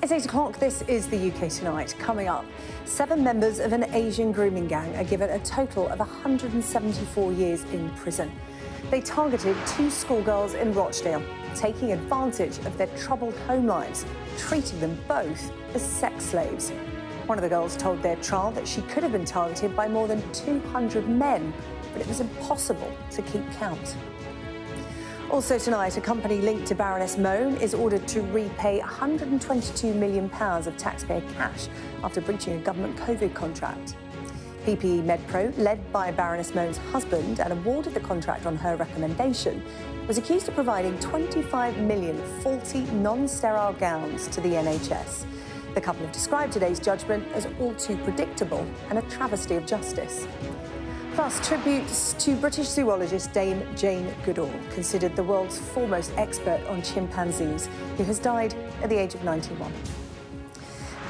It's 8 o'clock. This is the UK Tonight. Coming up, 7 members of an Asian grooming gang are given a total of 174 years in prison. They targeted 2 schoolgirls in Rochdale, taking advantage of their troubled home lives, treating them both as sex slaves. One of the girls told their trial that she could have been targeted by more than 200 men, but it was impossible to keep count. Also tonight, a company linked to Baroness Moan is ordered to repay £122 million of taxpayer cash after breaching a government COVID contract. PPE MedPro, led by Baroness Moan's husband and awarded the contract on her recommendation, was accused of providing 25 million faulty non-sterile gowns to the NHS. The couple have described today's judgment as all too predictable and a travesty of justice. Plus, tributes to British zoologist Dame Jane Goodall, considered the world's foremost expert on chimpanzees, who has died at the age of 91.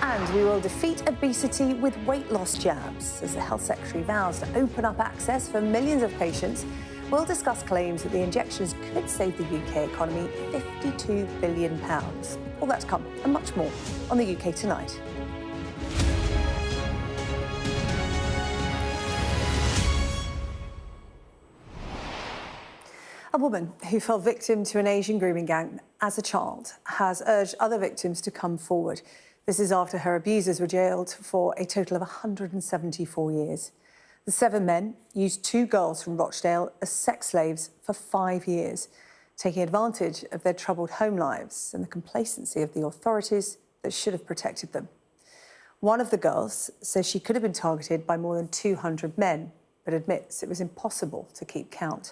And we will defeat obesity with weight loss jabs. As the Health Secretary vows to open up access for millions of patients, we'll discuss claims that the injections could save the UK economy £52 billion. All that to come and much more on the UK Tonight. A woman who fell victim to an Asian grooming gang as a child has urged other victims to come forward. This is after her abusers were jailed for a total of 174 years. The 7 men used 2 girls from Rochdale as sex slaves for 5 years, taking advantage of their troubled home lives and the complacency of the authorities that should have protected them. One of the girls says she could have been targeted by more than 200 men, but admits it was impossible to keep count.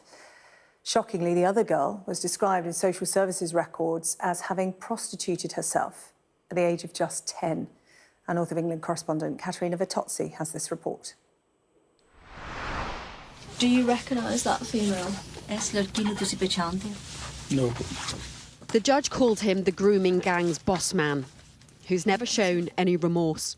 Shockingly, the other girl was described in social services records as having prostituted herself at the age of just 10. Our North of England correspondent Katerina Vittozzi has this report. Do you recognise that female? No. The judge called him the grooming gang's boss man, who's never shown any remorse.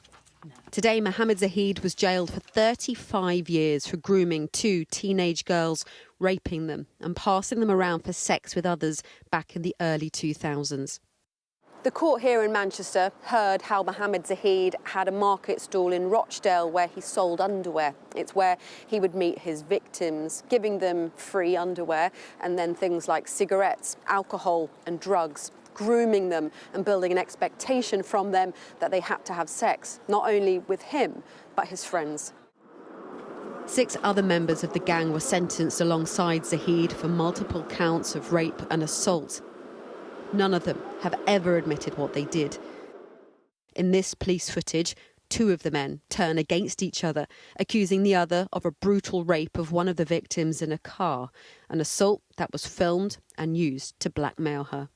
Today, Mohammed Zahid was jailed for 35 years for grooming 2 teenage girls, raping them and passing them around for sex with others back in the early 2000s. The court here in Manchester heard how Mohammed Zahid had a market stall in Rochdale where he sold underwear. It's where he would meet his victims, giving them free underwear and then things like cigarettes, alcohol and drugs, grooming them and building an expectation from them that they had to have sex, not only with him, but his friends. 6 other members of the gang were sentenced alongside Zahid for multiple counts of rape and assault. None of them have ever admitted what they did. In this police footage, 2 of the men turn against each other, accusing the other of a brutal rape of one of the victims in a car, an assault that was filmed and used to blackmail her.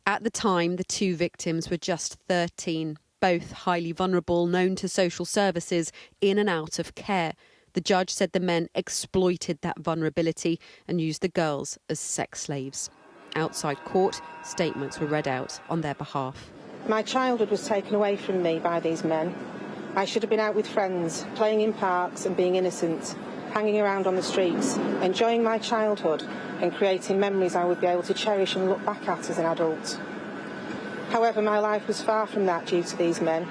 At the time, the 2 victims were just 13, both highly vulnerable, known to social services, in and out of care. The judge said the men exploited that vulnerability and used the girls as sex slaves. Outside court, statements were read out on their behalf. My childhood was taken away from me by these men. I should have been out with friends, playing in parks and being innocent, hanging around on the streets, enjoying my childhood and creating memories I would be able to cherish and look back at as an adult. However, my life was far from that due to these men.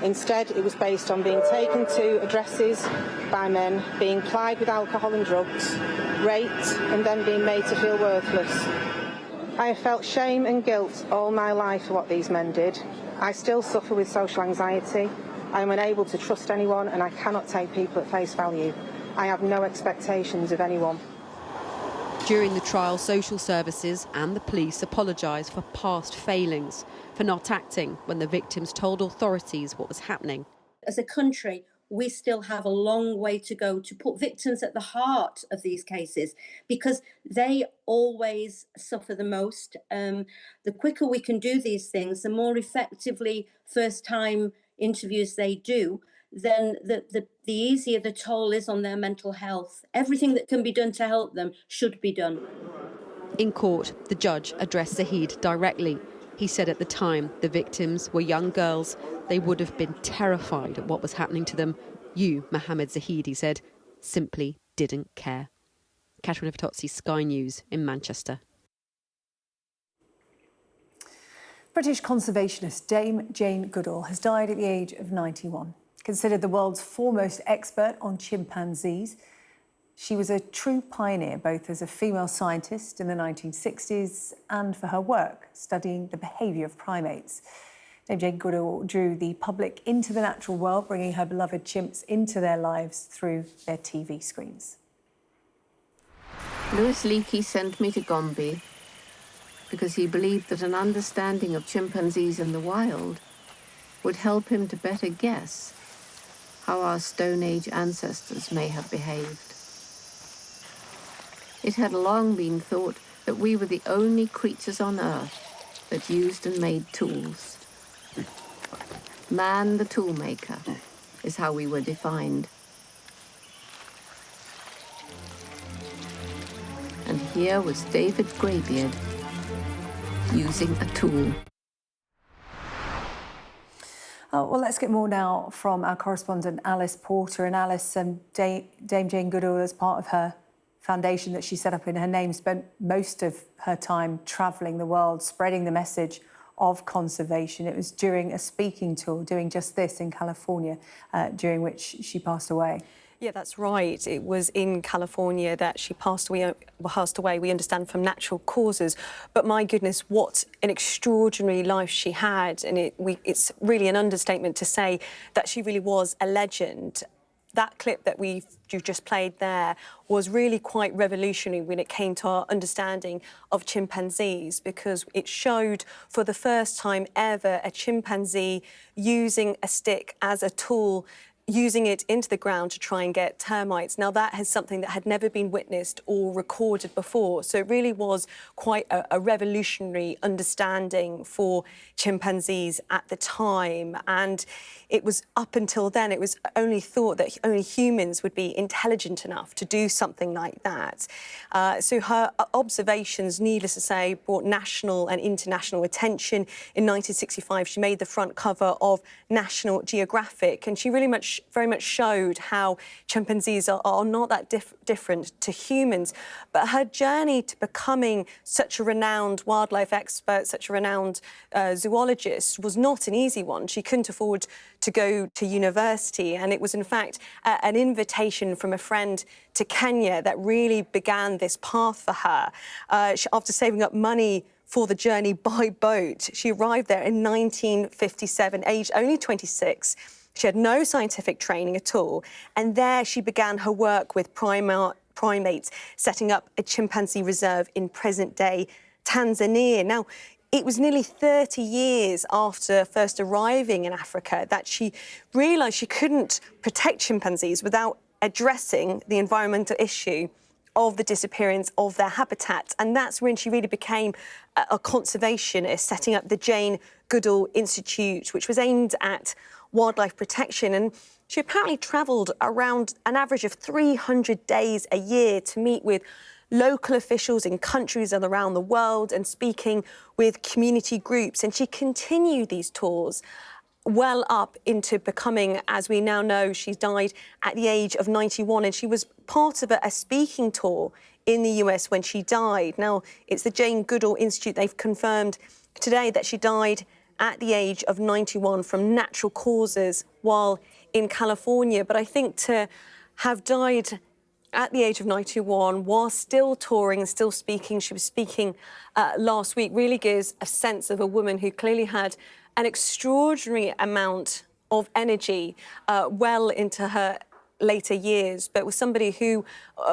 Instead, it was based on being taken to addresses by men, being plied with alcohol and drugs, raped and then being made to feel worthless. I have felt shame and guilt all my life for what these men did. I still suffer with social anxiety. I am unable to trust anyone and I cannot take people at face value. I have no expectations of anyone. During the trial, social services and the police apologised for past failings, for not acting when the victims told authorities what was happening. As a country, we still have a long way to go to put victims at the heart of these cases because they always suffer the most. The quicker we can do these things, the more effectively first-time interviews they do, then the easier the toll is on their mental health. Everything that can be done to help them should be done. In court, the judge addressed Zahid directly. He said at the time the victims were young girls. They would have been terrified at what was happening to them. You, Mohammed Zahid, he said, simply didn't care. Katerina Vittozzi, Sky News in Manchester. British conservationist Dame Jane Goodall has died at the age of 91. Considered the world's foremost expert on chimpanzees, she was a true pioneer both as a female scientist in the 1960s and for her work studying the behaviour of primates. Dame Jane Goodall drew the public into the natural world, bringing her beloved chimps into their lives through their TV screens. Louis Leakey sent me to Gombe because he believed that an understanding of chimpanzees in the wild would help him to better guess how our Stone Age ancestors may have behaved. It had long been thought that we were the only creatures on Earth that used and made tools. Man the toolmaker is how we were defined. And here was David Greybeard using a tool. Well, let's get more now from our correspondent Alice Porter. And Alice, Dame Jane Goodall, as part of her foundation that she set up in her name, spent most of her time travelling the world, spreading the message of conservation. It was during a speaking tour, doing just this in California, during which she passed away. Yeah, that's right. It was in California that she passed away, we understand, from natural causes. But my goodness, what an extraordinary life she had. And it's really an understatement to say that she really was a legend. That clip that you just played there was really quite revolutionary when it came to our understanding of chimpanzees, because it showed for the first time ever a chimpanzee using a stick as a tool, using it into the ground to try and get termites. Now, that is something that had never been witnessed or recorded before. So it really was quite a revolutionary understanding for chimpanzees at the time. And it was up until then, it was only thought that only humans would be intelligent enough to do something like that. So her observations, needless to say, brought national and international attention. In 1965, she made the front cover of National Geographic, and she really very much showed how chimpanzees are not that different to humans. But her journey to becoming such a renowned wildlife expert, such a renowned zoologist, was not an easy one. She couldn't afford to go to university, and it was in fact an invitation from a friend to Kenya that really began this path for her. After saving up money for the journey by boat, she arrived there in 1957, aged only 26. She had no scientific training at all, and there she began her work with primates, setting up a chimpanzee reserve in present-day Tanzania. Now, it was nearly 30 years after first arriving in Africa that she realised she couldn't protect chimpanzees without addressing the environmental issue of the disappearance of their habitats. And that's when she really became a conservationist, setting up the Jane Goodall Institute, which was aimed at wildlife protection. And she apparently travelled around an average of 300 days a year to meet with local officials in countries around the world and speaking with community groups. And she continued these tours well up into becoming, as we now know, she died at the age of 91, and she was part of a speaking tour in the US when she died. Now, it's the Jane Goodall Institute. They've confirmed today that she died at the age of 91 from natural causes while in California. But I think to have died at the age of 91 while still touring and still speaking, she was speaking last week, really gives a sense of a woman who clearly had an extraordinary amount of energy well into her later years, but was somebody who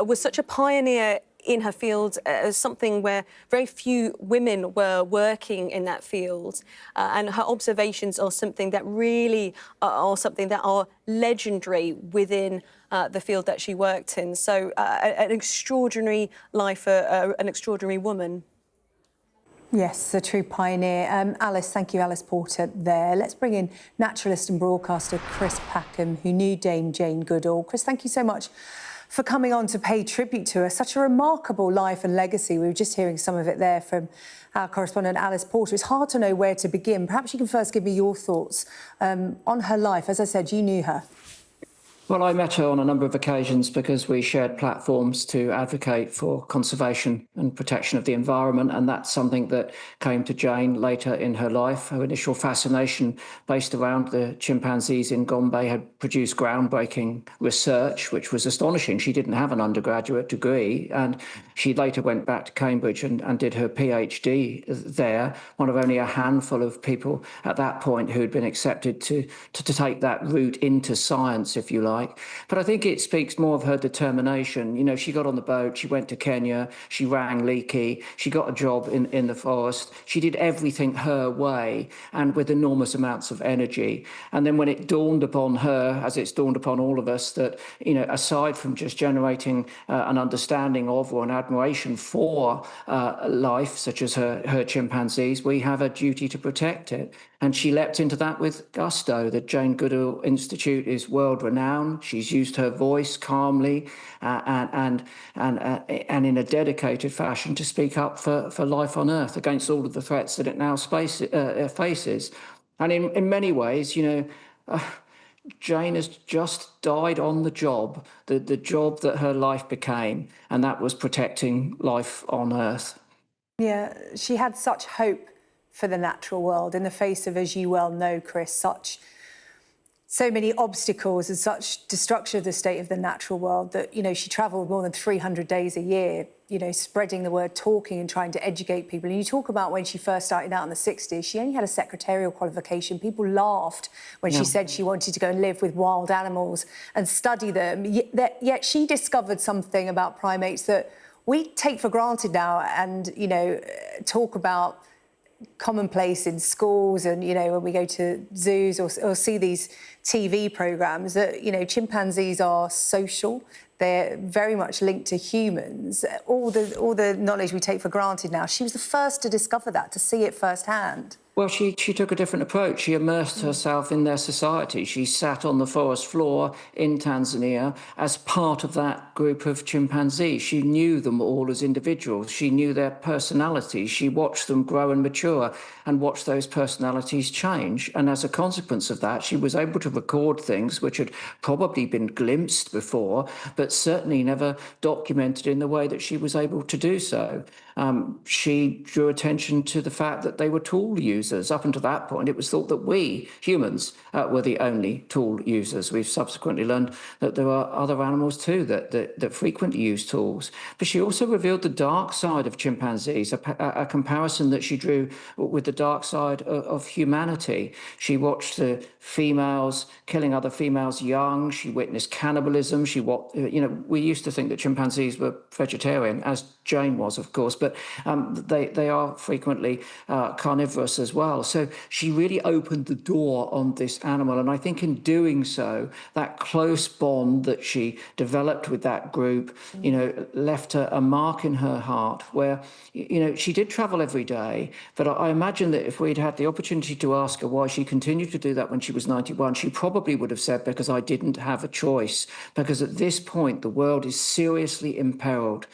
was such a pioneer in her field, something where very few women were working in that field. And her observations are something that really are legendary within the field that she worked in. So an extraordinary life, an extraordinary woman. Yes, a true pioneer. Alice, thank you, Alice Porter there. Let's bring in naturalist and broadcaster Chris Packham, who knew Dame Jane Goodall. Chris, thank you so much for coming on to pay tribute to her. Such a remarkable life and legacy. We were just hearing some of it there from our correspondent Alice Porter. It's hard to know where to begin. Perhaps you can first give me your thoughts on her life. As I said, you knew her. Well, I met her on a number of occasions because we shared platforms to advocate for conservation and protection of the environment, and that's something that came to Jane later in her life. Her initial fascination based around the chimpanzees in Gombe had produced groundbreaking research, which was astonishing. She didn't have an undergraduate degree, and she later went back to Cambridge and did her PhD there, one of only a handful of people at that point who had been accepted to take that route into science, if you like. But I think it speaks more of her determination. You know, she got on the boat, she went to Kenya, she rang Leakey, she got a job in the forest. She did everything her way and with enormous amounts of energy. And then when it dawned upon her, as it's dawned upon all of us, that, you know, aside from just generating an understanding of or an admiration for life, such as her chimpanzees, we have a duty to protect it. And she leapt into that with gusto. The Jane Goodall Institute is world renowned. She's used her voice calmly and in a dedicated fashion to speak up for life on Earth against all of the threats that it now faces. And in many ways, you know, Jane has just died on the job, the job that her life became, and that was protecting life on Earth. Yeah, she had such hope for the natural world in the face of, as you well know, Chris, so many obstacles and such destruction of the state of the natural world that, you know, she travelled more than 300 days a year, you know, spreading the word, talking and trying to educate people. And you talk about when she first started out in the 60s, she only had a secretarial qualification. People laughed when she said she wanted to go and live with wild animals and study them. Yet she discovered something about primates that we take for granted now and, you know, talk about commonplace in schools and, you know, when we go to zoos or see these TV programmes, that, you know, chimpanzees are social. They're very much linked to humans. All the knowledge we take for granted now. She was the first to discover that, to see it firsthand. Well, she took a different approach. She immersed herself in their society. She sat on the forest floor in Tanzania as part of that group of chimpanzees. She knew them all as individuals. She knew their personalities. She watched them grow and mature and watched those personalities change. And as a consequence of that, she was able to record things which had probably been glimpsed before, but certainly never documented in the way that she was able to do so. She drew attention to the fact that they were tool users. Up until that point, it was thought that we, humans, were the only tool users. We've subsequently learned that there are other animals too that frequently use tools. But she also revealed the dark side of chimpanzees, a comparison that she drew with the dark side of humanity. She watched the females killing other females young. She witnessed cannibalism. We used to think that chimpanzees were vegetarian, as Jane was, of course, but they are frequently carnivorous as well. So she really opened the door on this animal. And I think in doing so, that close bond that she developed with that group, you know, left a mark in her heart where, you know, she did travel every day. But I imagine that if we'd had the opportunity to ask her why she continued to do that when she was 91, she probably would have said, because I didn't have a choice. Because at this point, the world is seriously imperiled.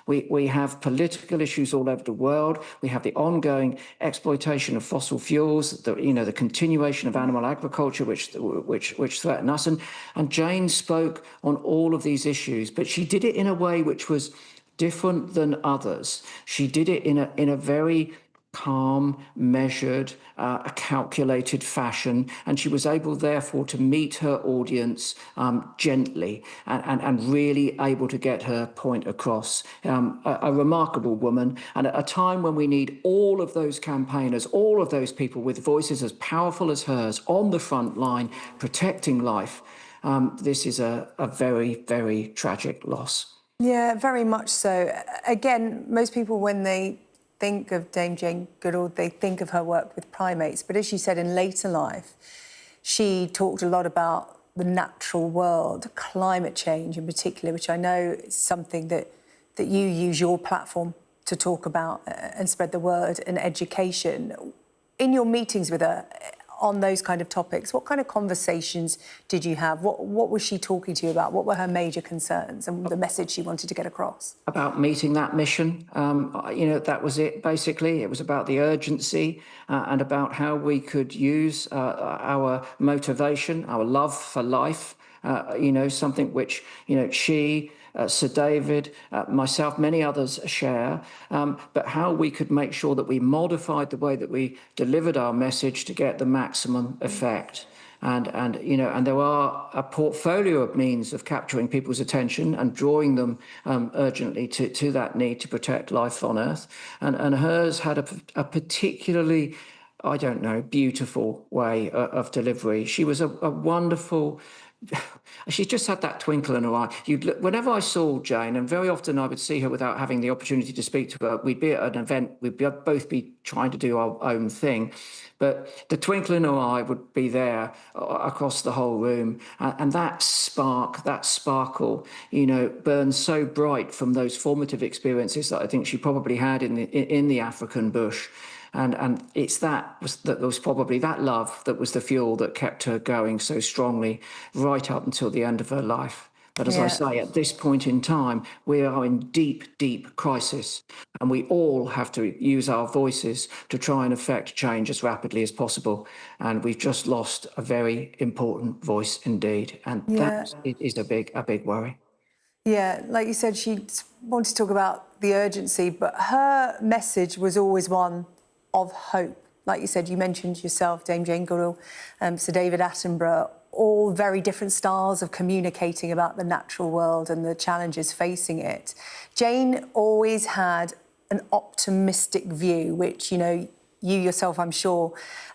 We have political issues all over the world. We have the ongoing exploitation of fossil fuels, the continuation of animal agriculture, which threaten us. And Jane spoke on all of these issues, but she did it in a way which was different than others. She did it in a very calm, measured, calculated fashion, and she was able, therefore, to meet her audience gently and really able to get her point across. A remarkable woman, and at a time when we need all of those campaigners, all of those people with voices as powerful as hers on the front line, protecting life. This is a very, very tragic loss. Yeah, very much so. Again, most people, when they think of Dame Jane Goodall, they think of her work with primates. But as you said, in later life, she talked a lot about the natural world, climate change in particular, which I know is something that you use your platform to talk about and spread the word and education. In your meetings with her on those kind of topics, what kind of conversations did you have? What was she talking to you about? What were her major concerns and the message she wanted to get across? About meeting that mission. That was it, basically. It was about the urgency and about how we could use our motivation, our love for life, something which, she, Sir David, myself, many others share, but how we could make sure that we modified the way that we delivered our message to get the maximum effect. And there are a portfolio of means of capturing people's attention and drawing them urgently to that need to protect life on Earth. And hers had a particularly, beautiful way of delivery. She was a wonderful... She just had that twinkle in her eye. Whenever I saw Jane, and very often I would see her without having the opportunity to speak to her, we'd be at an event, we'd both be trying to do our own thing, but the twinkle in her eye would be there across the whole room, and that sparkle, burns so bright from those formative experiences that I think she probably had in the African bush. And it's that was probably that love that was the fuel that kept her going so strongly right up until the end of her life. But as I say, at this point in time, we are in deep, deep crisis, and we all have to use our voices to try and affect change as rapidly as possible. And we've just lost a very important voice indeed, and that is a big worry. Yeah, like you said, she wanted to talk about the urgency, but her message was always one of hope. Like you said, you mentioned yourself, Dame Jane Goodall, Sir David Attenborough, all very different styles of communicating about the natural world and the challenges facing it. Jane always had an optimistic view, which, you yourself, I'm sure,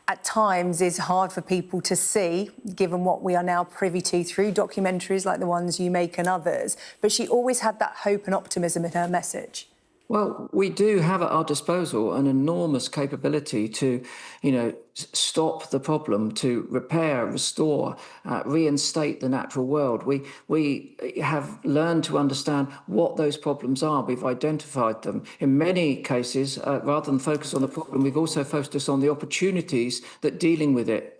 at times is hard for people to see, given what we are now privy to through documentaries like the ones you make and others. But she always had that hope and optimism in her message. Well, we do have at our disposal an enormous capability to, stop the problem, to repair, restore, reinstate the natural world. We have learned to understand what those problems are. We've identified them. In many cases, rather than focus on the problem, we've also focused on the opportunities that dealing with it,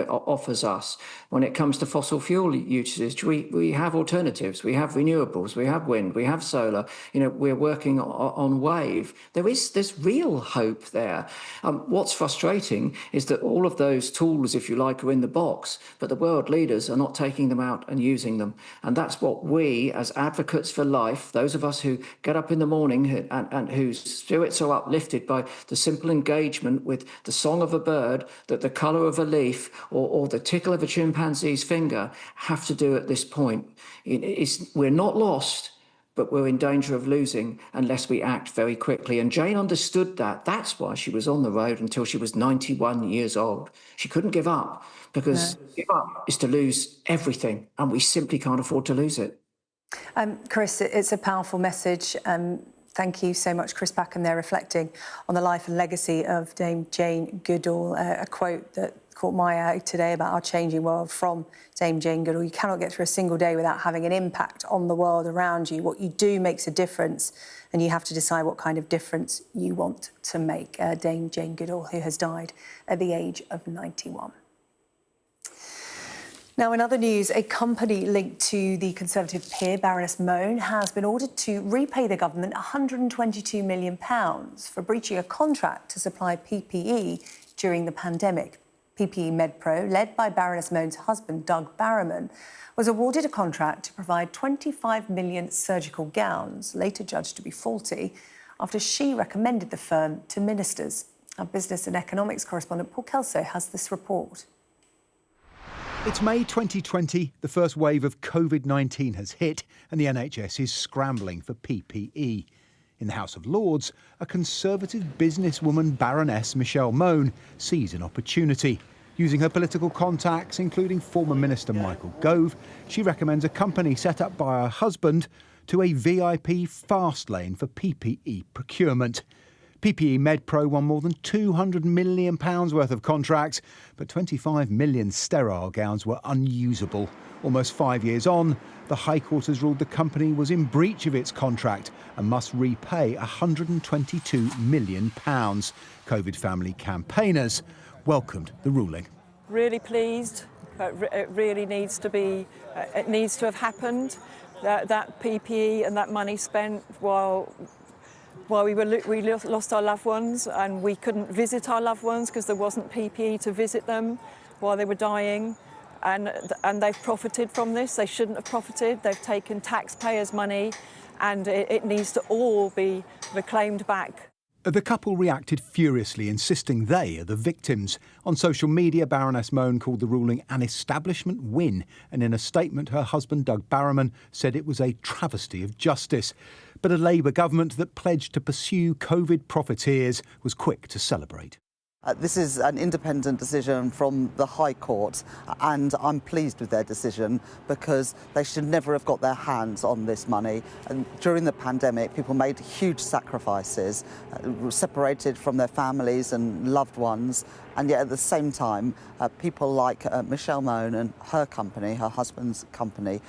offers us. When it comes to fossil fuel usage, we have alternatives. We have renewables. We have wind. We have solar. We're working on wave. There's real hope there. What's frustrating is that all of those tools, if you like, are in the box, but the world leaders are not taking them out and using them. And that's what we, as advocates for life, those of us who get up in the morning and whose spirits are uplifted by the simple engagement with the song of a bird, the colour of a leaf, or the tickle of a chimpanzee's finger, have to do at this point. We're not lost, but we're in danger of losing unless we act very quickly. And Jane understood that. That's why she was on the road until she was 91 years old. She couldn't give up, because give up is to lose everything, and we simply can't afford to lose it. Chris, it's a powerful message. Thank you so much, Chris Packham, there reflecting on the life and legacy of Dame Jane Goodall. A quote that caught my eye today about our changing world from Dame Jane Goodall. You cannot get through a single day without having an impact on the world around you. What you do makes a difference, and you have to decide what kind of difference you want to make. Dame Jane Goodall, who has died at the age of 91. Now, in other news, a company linked to the Conservative peer, Baroness Mone, has been ordered to repay the government £122 million for breaching a contract to supply PPE during the pandemic. PPE MedPro, led by Baroness Mone's husband, Doug Barrowman, was awarded a contract to provide 25 million surgical gowns, later judged to be faulty, after she recommended the firm to ministers. Our business and economics correspondent Paul Kelso has this report. It's May 2020, the first wave of COVID-19 has hit and the NHS is scrambling for PPE. In the House of Lords, a Conservative businesswoman, Baroness Michelle Mone, sees an opportunity. Using her political contacts, including former Minister Michael Gove, she recommends a company set up by her husband to a VIP fast lane for PPE procurement. PPE MedPro won more than £200 million worth of contracts, but 25 million sterile gowns were unusable. Almost 5 years on, the High Court has ruled the company was in breach of its contract and must repay £122 million. COVID family campaigners welcomed the ruling. Really pleased. It really needs to be. It needs to have happened. That PPE and that money spent while we lost our loved ones and we couldn't visit our loved ones because there wasn't PPE to visit them while they were dying. and they've profited from this. They shouldn't have profited. They've taken taxpayers' money, and it needs to all be reclaimed back. The couple reacted furiously, insisting they are the victims. On social media, Baroness Moan called the ruling an establishment win, and in a statement her husband Doug Barrowman said it was a travesty of justice. But a Labour government that pledged to pursue COVID profiteers was quick to celebrate. This is an independent decision from the High Court, and I'm pleased with their decision because they should never have got their hands on this money. And during the pandemic, people made huge sacrifices, separated from their families and loved ones, and yet at the same time, people like Michelle Moan and her company, her husband's company,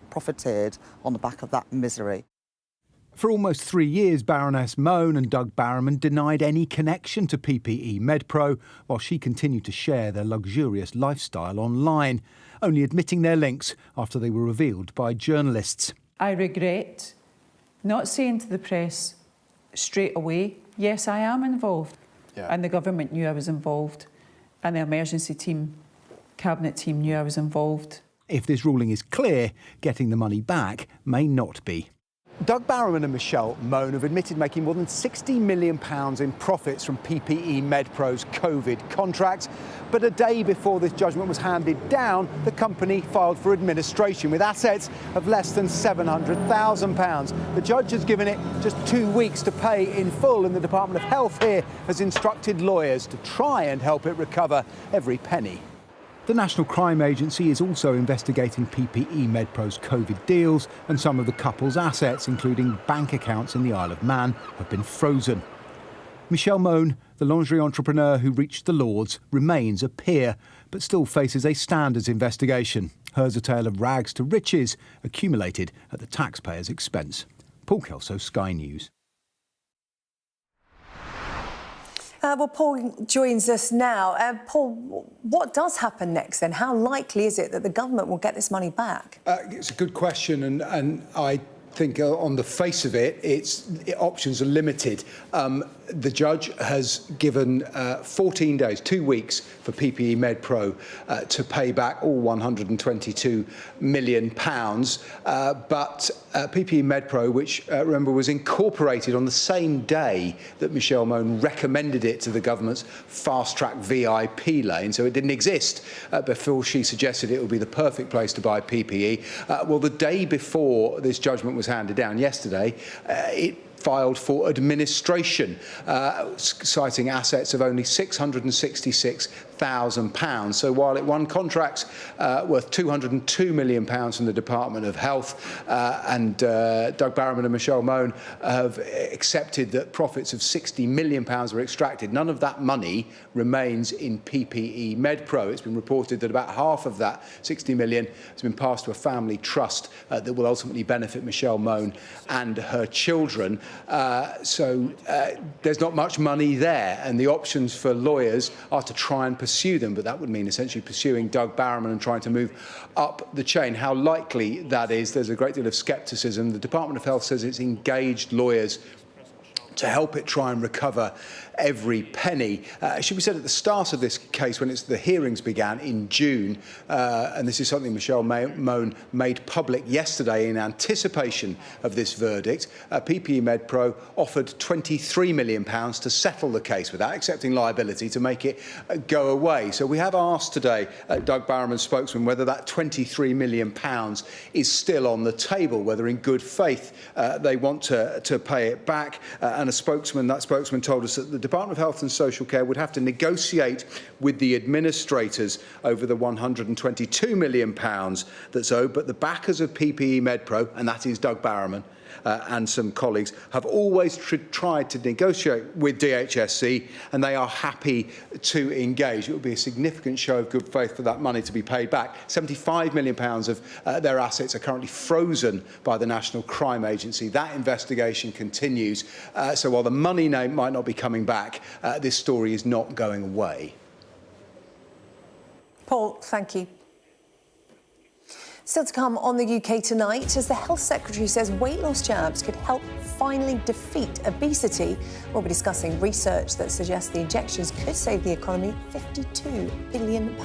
profited on the back of that misery. For almost 3 years, Baroness Moan and Doug Barrowman denied any connection to PPE MedPro, while she continued to share their luxurious lifestyle online, only admitting their links after they were revealed by journalists. I regret not saying to the press straight away, yes, I am involved. Yeah. And the government knew I was involved, and the emergency team, cabinet team knew I was involved. If this ruling is clear, getting the money back may not be. Doug Barrowman and Michelle Moan have admitted making more than £60 million in profits from PPE MedPro's COVID contract. But a day before this judgment was handed down, the company filed for administration with assets of less than £700,000. The judge has given it just 2 weeks to pay in full, and the Department of Health here has instructed lawyers to try and help it recover every penny. The National Crime Agency is also investigating PPE MedPro's COVID deals, and some of the couple's assets, including bank accounts in the Isle of Man, have been frozen. Michelle Moan, the lingerie entrepreneur who reached the Lords, remains a peer, but still faces a standards investigation. Hers a tale of rags to riches, accumulated at the taxpayer's expense. Paul Kelso, Sky News. Well, Paul joins us now. Paul, what does happen next then? How likely is it that the government will get this money back? It's a good question, and I think on the face of it, options are limited. The judge has given 14 days, 2 weeks, for PPE MedPro to pay back all £122 million. But PPE MedPro, which, remember, was incorporated on the same day that Michelle Moan recommended it to the government's fast-track VIP lane, so it didn't exist before she suggested it would be the perfect place to buy PPE. Well, the day before this judgment was handed down, yesterday, it filed for administration, citing assets of only £666,000. So while it won contracts worth £202 million from the Department of Health, and Doug Barrowman and Michelle Moan have accepted that profits of £60 million were extracted, none of that money remains in PPE MedPro. It's been reported that about half of that £60 million has been passed to a family trust that will ultimately benefit Michelle Moan and her children. So there's not much money there, and the options for lawyers are to try and pursue them, but that would mean essentially pursuing Doug Barrowman and trying to move up the chain. How likely that is, there's a great deal of scepticism. The Department of Health says it's engaged lawyers to help it try and recover every penny. It should be said at the start of this case, when the hearings began in June, and this is something Michelle Moan made public yesterday in anticipation of this verdict, PPE MedPro offered £23 million to settle the case without accepting liability, to make it go away. So we have asked today Doug Barrowman's spokesman whether that £23 million is still on the table, whether in good faith they want to pay it back. And that spokesman told us that the Department of Health and Social Care would have to negotiate with the administrators over the £122 million that's owed, but the backers of PPE MedPro, and that is Doug Barrowman and some colleagues, have always tried to negotiate with DHSC, and they are happy to engage. It would be a significant show of good faith for that money to be paid back. £75 million of their assets are currently frozen by the National Crime Agency. That investigation continues. So while the money might not be coming back, this story is not going away. Paul, thank you. Still to come on the UK tonight, as the Health Secretary says weight loss jabs could help finally defeat obesity. We'll be discussing research that suggests the injections could save the economy £52 billion.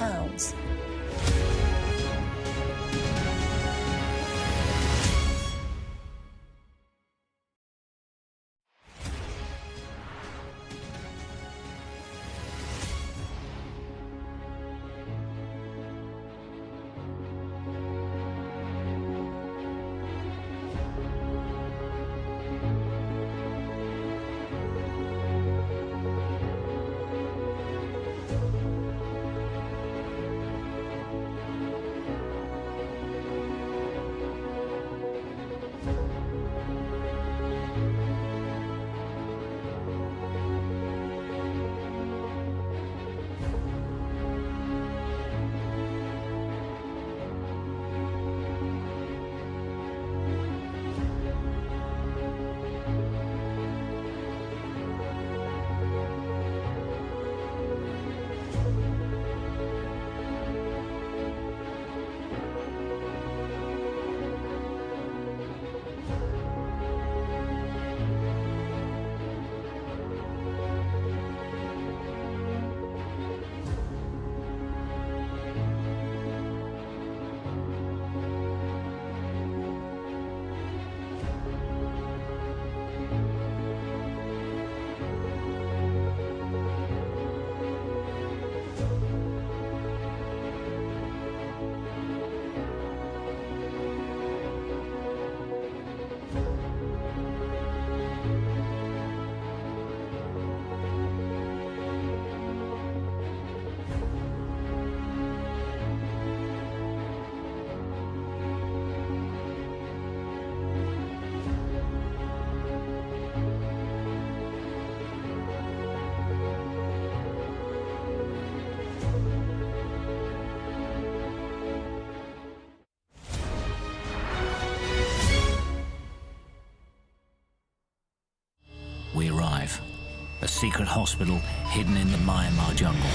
secret hospital hidden in the Myanmar jungle,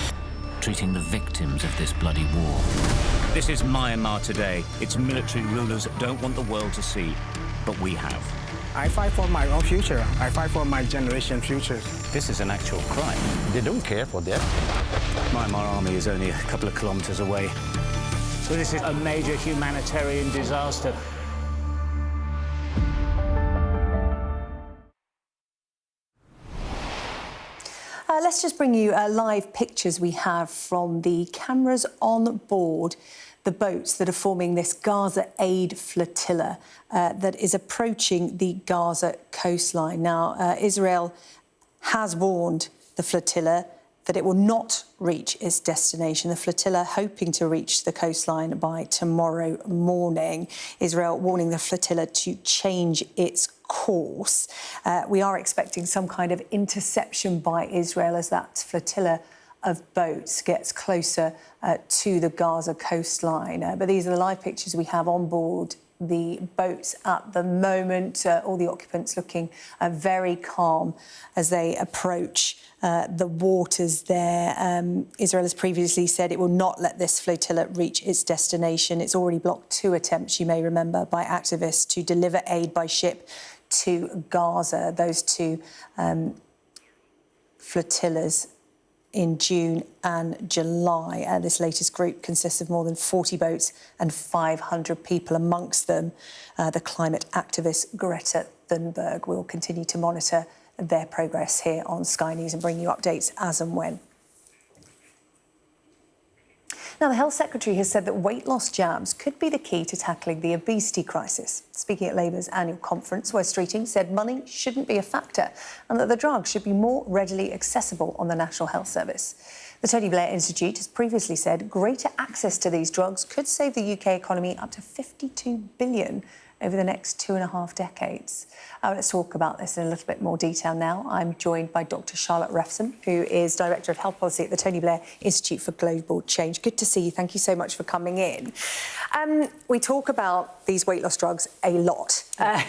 treating the victims of this bloody war. This is Myanmar today. Its military rulers don't want the world to see, but we have. I fight for my own future. I fight for my generation's future. This is an actual crime. They don't care for that. Myanmar army is only a couple of kilometers away. So this is a major humanitarian disaster. Let's just bring you live pictures we have from the cameras on board the boats that are forming this Gaza aid flotilla that is approaching the Gaza coastline. Now, Israel has warned the flotilla that it will not reach its destination. The flotilla hoping to reach the coastline by tomorrow morning. Israel warning the flotilla to change its course. We are expecting some kind of interception by Israel as that flotilla of boats gets closer to the Gaza coastline. But these are the live pictures we have on board the boats at the moment. All the occupants looking very calm as they approach the waters there. Israel has previously said it will not let this flotilla reach its destination. It's already blocked 2 attempts, you may remember, by activists to deliver aid by ship to Gaza. Those 2 flotillas in June and July. This latest group consists of more than 40 boats and 500 people, amongst them the climate activist Greta Thunberg. We'll continue to monitor their progress here on Sky News and bring you updates as and when. Now, the Health Secretary has said that weight loss jabs could be the key to tackling the obesity crisis. Speaking at Labour's annual conference, Wes Streeting said money shouldn't be a factor and that the drug should be more readily accessible on the National Health Service. The Tony Blair Institute has previously said greater access to these drugs could save the UK economy up to £52 billion over the next 2.5 decades. Let's talk about this in a little bit more detail now. I'm joined by Dr. Charlotte Refson, who is Director of Health Policy at the Tony Blair Institute for Global Change. Good to see you. Thank you so much for coming in. We talk about these weight loss drugs a lot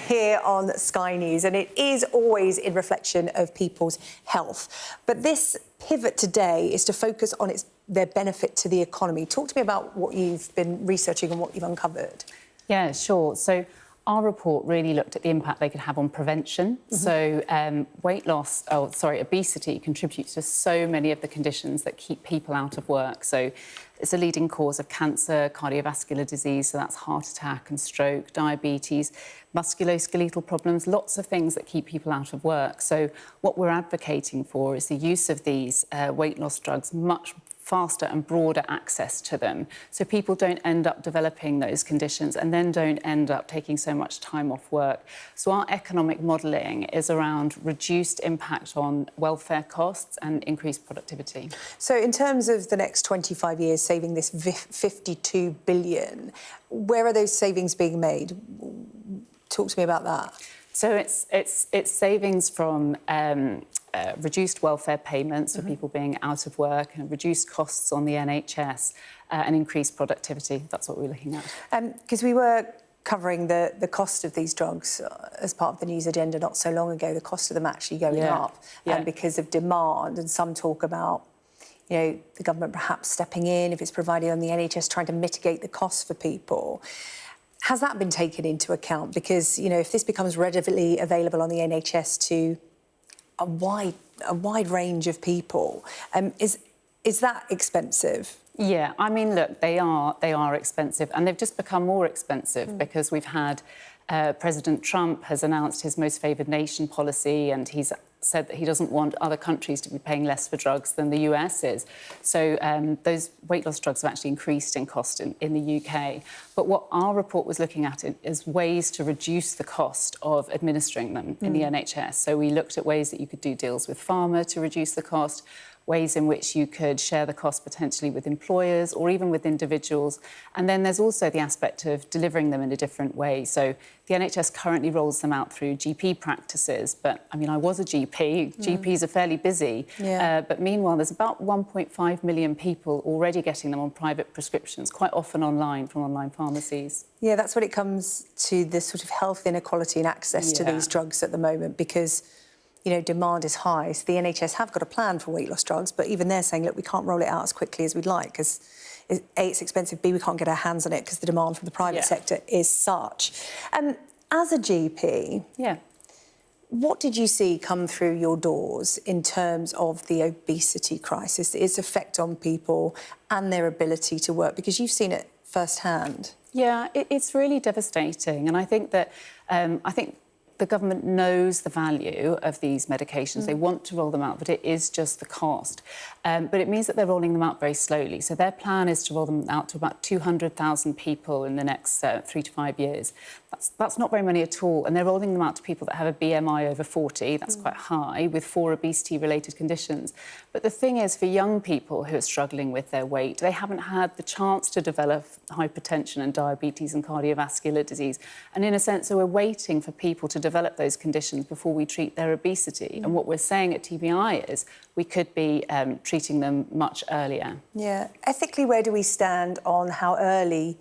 here on Sky News, and it is always in reflection of people's health. But this pivot today is to focus on their benefit to the economy. Talk to me about what you've been researching and what you've uncovered. Yeah, sure. So our report really looked at the impact they could have on prevention. So obesity contributes to so many of the conditions that keep people out of work. So it's a leading cause of cancer, cardiovascular disease, so that's heart attack and stroke, diabetes, musculoskeletal problems, lots of things that keep people out of work. So what we're advocating for is the use of these weight loss drugs much faster and broader access to them, so people don't end up developing those conditions and then don't end up taking so much time off work. So our economic modelling is around reduced impact on welfare costs and increased productivity. So in terms of the next 25 years, saving this £52 billion, where are those savings being made? Talk to me about that. So it's savings from reduced welfare payments for people being out of work and reduced costs on the NHS and increased productivity. That's what we're looking at. Because we were covering the cost of these drugs as part of the news agenda not so long ago, the cost of them actually going up because of demand, and some talk about the government perhaps stepping in if it's provided on the NHS, trying to mitigate the costs for people. Has that been taken into account? Because, if this becomes readily available on the NHS to a wide range of people, is that expensive? Yeah, I mean, look, they are expensive, and they've just become more expensive because we've had President Trump has announced his most favoured nation policy, and he's said that he doesn't want other countries to be paying less for drugs than the US is. So those weight loss drugs have actually increased in cost in the UK. But what our report was looking at is ways to reduce the cost of administering them in the NHS. So we looked at ways that you could do deals with pharma to reduce the cost, ways in which you could share the cost potentially with employers or even with individuals. And then there's also the aspect of delivering them in a different way. So the NHS currently rolls them out through GP practices. But, I mean, I was a GP. GPs are fairly busy. But meanwhile, there's about 1.5 million people already getting them on private prescriptions, quite often online, from online pharmacies. Yeah, that's when it comes to this sort of health inequality and access to these drugs at the moment, because demand is high. So the NHS have got a plan for weight loss drugs, but even they're saying, look, we can't roll it out as quickly as we'd like because A, it's expensive, B, we can't get our hands on it because the demand from the private sector is such. As a GP, what did you see come through your doors in terms of the obesity crisis, its effect on people and their ability to work? Because you've seen it firsthand. Yeah, it's really devastating. And I think that the government knows the value of these medications. They want to roll them out, but it is just the cost. But it means that they're rolling them out very slowly. So their plan is to roll them out to about 200,000 people in the next 3 to 5 years. That's not very many at all. And they're rolling them out to people that have a BMI over 40. That's quite high, with 4 obesity-related conditions. But the thing is, for young people who are struggling with their weight, they haven't had the chance to develop hypertension and diabetes and cardiovascular disease. And in a sense, so we're waiting for people to develop those conditions before we treat their obesity. And what we're saying at TBI is we could be treating them much earlier. Yeah. Ethically, where do we stand on how early,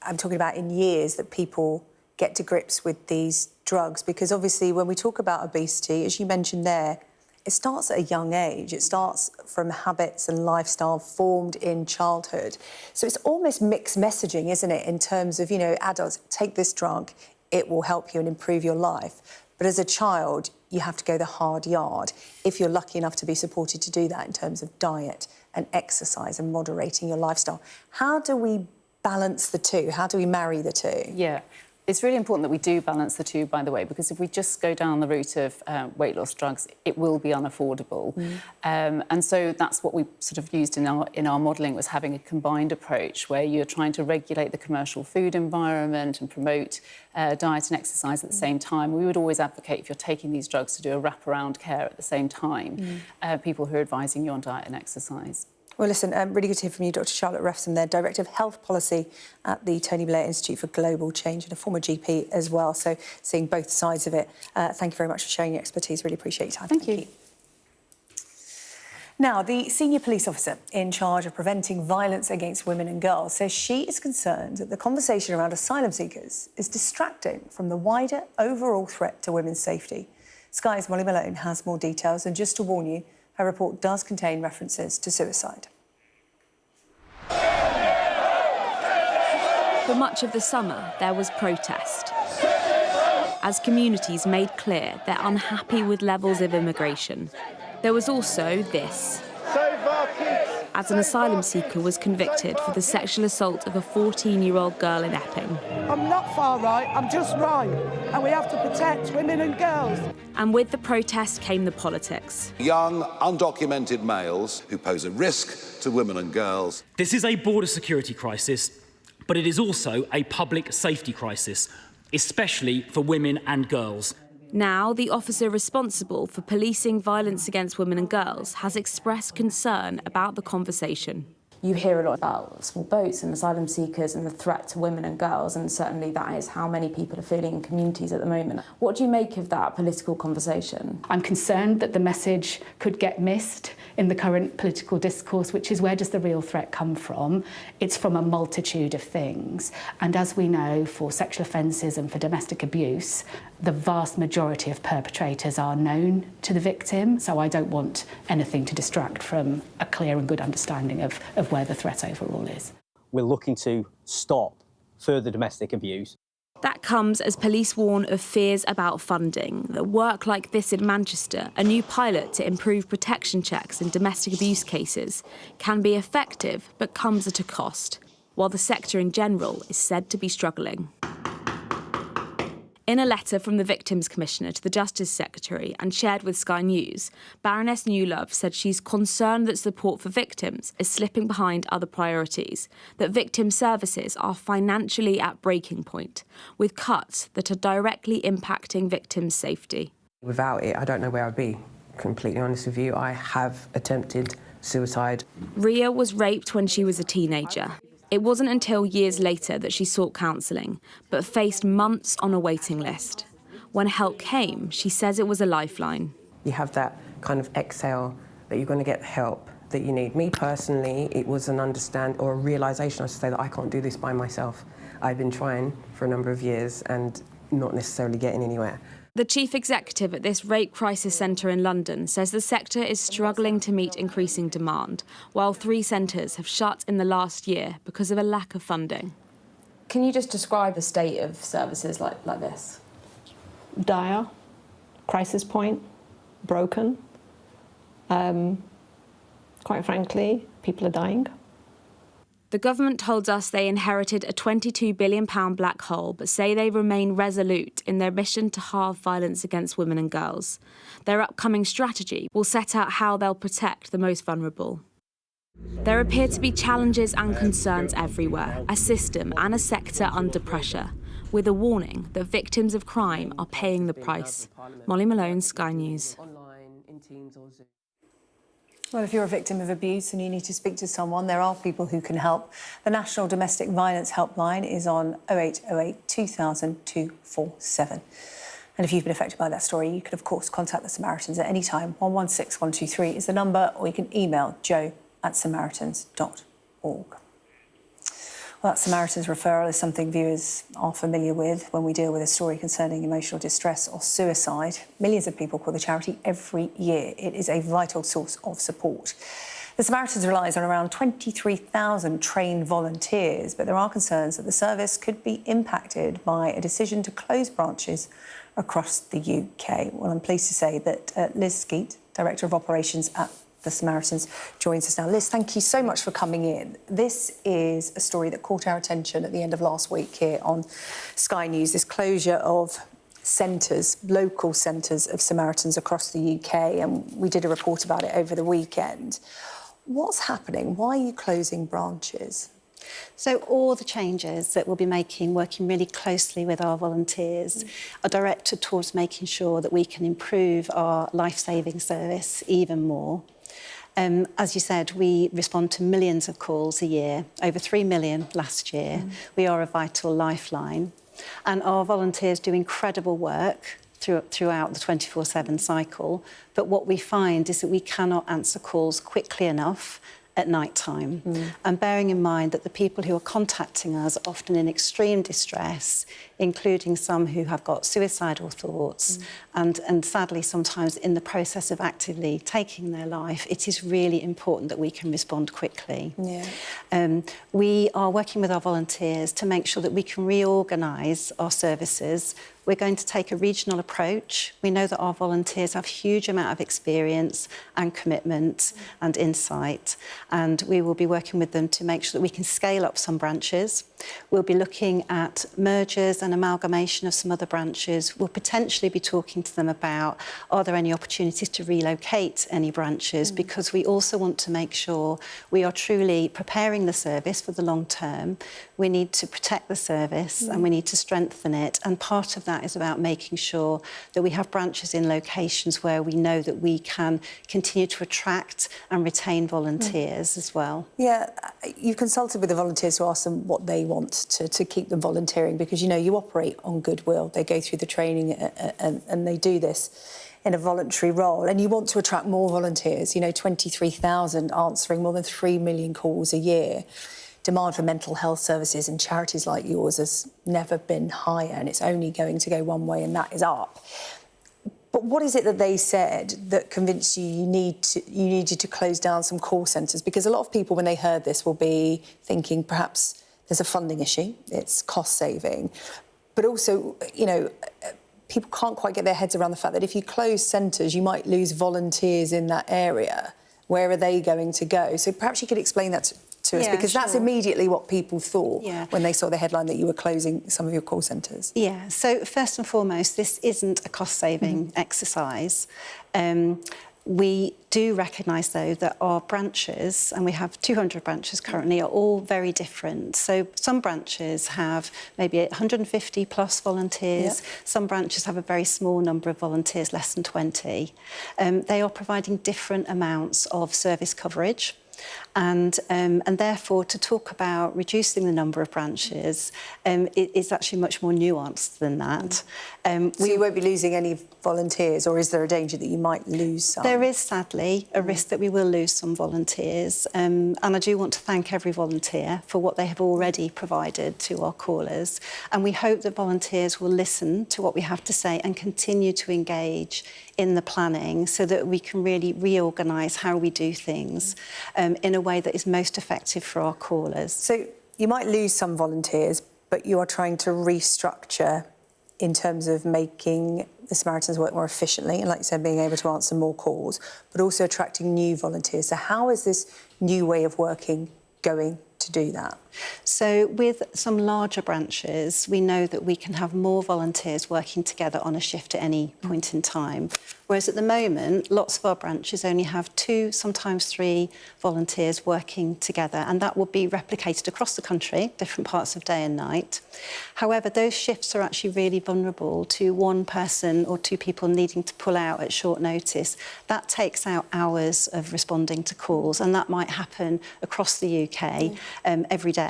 I'm talking about in years, that people get to grips with these drugs? Because obviously when we talk about obesity, as you mentioned there, it starts at a young age. It starts from habits and lifestyle formed in childhood. So it's almost mixed messaging, isn't it, in terms of, adults, take this drug, it will help you and improve your life. But as a child, you have to go the hard yard if you're lucky enough to be supported to do that in terms of diet and exercise and moderating your lifestyle. How do we balance the two? How do we marry the two? Yeah. It's really important that we do balance the two, by the way, because if we just go down the route of weight loss drugs, it will be unaffordable. And so that's what we sort of used in our modelling, was having a combined approach where you're trying to regulate the commercial food environment and promote diet and exercise at the same time. We would always advocate, if you're taking these drugs, to do a wraparound care at the same time, people who are advising you on diet and exercise. Well, listen, really good to hear from you, Dr. Charlotte Refson, there, Director of Health Policy at the Tony Blair Institute for Global Change and a former GP as well, so seeing both sides of it. Thank you very much for sharing your expertise. Really appreciate your time. Thank you. Now, the senior police officer in charge of preventing violence against women and girls says she is concerned that the conversation around asylum seekers is distracting from the wider overall threat to women's safety. Sky's Molly Malone has more details, and just to warn you, her report does contain references to suicide. For much of the summer, there was protest, as communities made clear they're unhappy with levels of immigration. There was also this, as an asylum seeker was convicted for the sexual assault of a 14-year-old girl in Epping. I'm not far right, I'm just right, and we have to protect women and girls. And with the protest came the politics. Young, undocumented males who pose a risk to women and girls. This is a border security crisis, but it is also a public safety crisis, especially for women and girls. Now, the officer responsible for policing violence against women and girls has expressed concern about the conversation. You hear a lot about small boats and asylum seekers and the threat to women and girls, and certainly that is how many people are feeling in communities at the moment. What do you make of that political conversation? I'm concerned that the message could get missed in the current political discourse, which is, where does the real threat come from? It's from a multitude of things. And as we know, for sexual offences and for domestic abuse, the vast majority of perpetrators are known to the victim, so I don't want anything to distract from a clear and good understanding of where the threat overall is. We're looking to stop further domestic abuse. That comes as police warn of fears about funding, that work like this in Manchester, a new pilot to improve protection checks in domestic abuse cases, can be effective but comes at a cost, while the sector in general is said to be struggling. In a letter from the Victims Commissioner to the Justice Secretary and shared with Sky News, Baroness Newlove said she's concerned that support for victims is slipping behind other priorities, that victim services are financially at breaking point, with cuts that are directly impacting victims' safety. Without it, I don't know where I'd be, completely honest with you. I have attempted suicide. Ria was raped when she was a teenager. It wasn't until years later that she sought counselling, but faced months on a waiting list. When help came, she says it was a lifeline. You have that kind of exhale that you're going to get the help that you need. Me personally, it was a realisation, I should say, that I can't do this by myself. I've been trying for a number of years and not necessarily getting anywhere. The chief executive at this rape crisis centre in London says the sector is struggling to meet increasing demand, while 3 centres have shut in the last year because of a lack of funding. Can you just describe the state of services like this? Dire, crisis point, broken. Quite frankly, people are dying. The government told us they inherited a £22 billion black hole, but say they remain resolute in their mission to halve violence against women and girls. Their upcoming strategy will set out how they'll protect the most vulnerable. There appear to be challenges and concerns everywhere, a system and a sector under pressure, with a warning that victims of crime are paying the price. Molly Malone, Sky News. Well, if you're a victim of abuse and you need to speak to someone, there are people who can help. The National Domestic Violence Helpline is on 0808 2000 247. And if you've been affected by that story, you can, of course, contact the Samaritans at any time. 116 123 is the number, or you can email joe@samaritans.org. Well, that Samaritans referral is something viewers are familiar with when we deal with a story concerning emotional distress or suicide. Millions of people call the charity every year. It is a vital source of support. The Samaritans relies on around 23,000 trained volunteers, but there are concerns that the service could be impacted by a decision to close branches across the UK. Well, I'm pleased to say that Liz Skeet, Director of Operations at the Samaritans, joins us now. Liz, thank you so much for coming in. This is a story that caught our attention at the end of last week here on Sky News, this closure of centres, local centres of Samaritans across the UK, and we did a report about it over the weekend. What's happening? Why are you closing branches? So all the changes that we'll be making, working really closely with our volunteers, are directed towards making sure that we can improve our life-saving service even more. As you said, we respond to millions of calls a year, over 3 million last year. We are a vital lifeline. And our volunteers do incredible work throughout the 24/7 cycle. But what we find is that we cannot answer calls quickly enough at night time. And bearing in mind that the people who are contacting us are often in extreme distress, including some who have got suicidal thoughts and sadly sometimes in the process of actively taking their life, it is really important that we can respond quickly. We are working with our volunteers to make sure that we can reorganise our services. We're going to take a regional approach. We know that our volunteers have a huge amount of experience and commitment and insight, and we will be working with them to make sure that we can scale up some branches. We'll be looking at mergers and amalgamation of some other branches. We'll potentially be talking to them about, are there any opportunities to relocate any branches, because we also want to make sure we are truly preparing the service for the long term. We need to protect the service and we need to strengthen it, and part of that is about making sure that we have branches in locations where we know that we can continue to attract and retain volunteers as well. Yeah, you've consulted with the volunteers to ask them what they want to keep them volunteering, because, you know, you operate on goodwill. They go through the training and they do this in a voluntary role, and you want to attract more volunteers. You know, 23,000 answering more than 3 million calls a year. Demand for mental health services and charities like yours has never been higher, and it's only going to go one way, and that is up. But what is it that they said that convinced you needed to close down some call centres? Because a lot of people, when they heard this, will be thinking perhaps there's a funding issue, it's cost saving, but also, you know, people can't quite get their heads around the fact that if you close centres, you might lose volunteers in that area. Where are they going to go? So perhaps you could explain that to us, because that's immediately what people thought when they saw the headline that you were closing some of your call centres. Yeah, so first and foremost, this isn't a cost-saving exercise. We do recognise, though, that our branches, and we have 200 branches currently, are all very different. So some branches have maybe 150 plus volunteers. Some branches have a very small number of volunteers, less than 20. They are providing different amounts of service coverage. And therefore, to talk about reducing the number of branches is actually much more nuanced than that. So you won't be losing any volunteers, or is there a danger that you might lose some? There is, sadly, a risk that we will lose some volunteers. And I do want to thank every volunteer for what they have already provided to our callers. And we hope that volunteers will listen to what we have to say and continue to engage in the planning so that we can really reorganise how we do things in a way that is most effective for our callers. So you might lose some volunteers, but you are trying to restructure in terms of making the Samaritans work more efficiently, and like you said, being able to answer more calls, but also attracting new volunteers. So how is this new way of working going to do that? So with some larger branches, we know that we can have more volunteers working together on a shift at any point in time. Whereas at the moment, lots of our branches only have 2, sometimes 3 volunteers working together, and that will be replicated across the country, different parts of day and night. However, those shifts are actually really vulnerable to one person or 2 people needing to pull out at short notice. That takes out hours of responding to calls, and that might happen across the UK every day.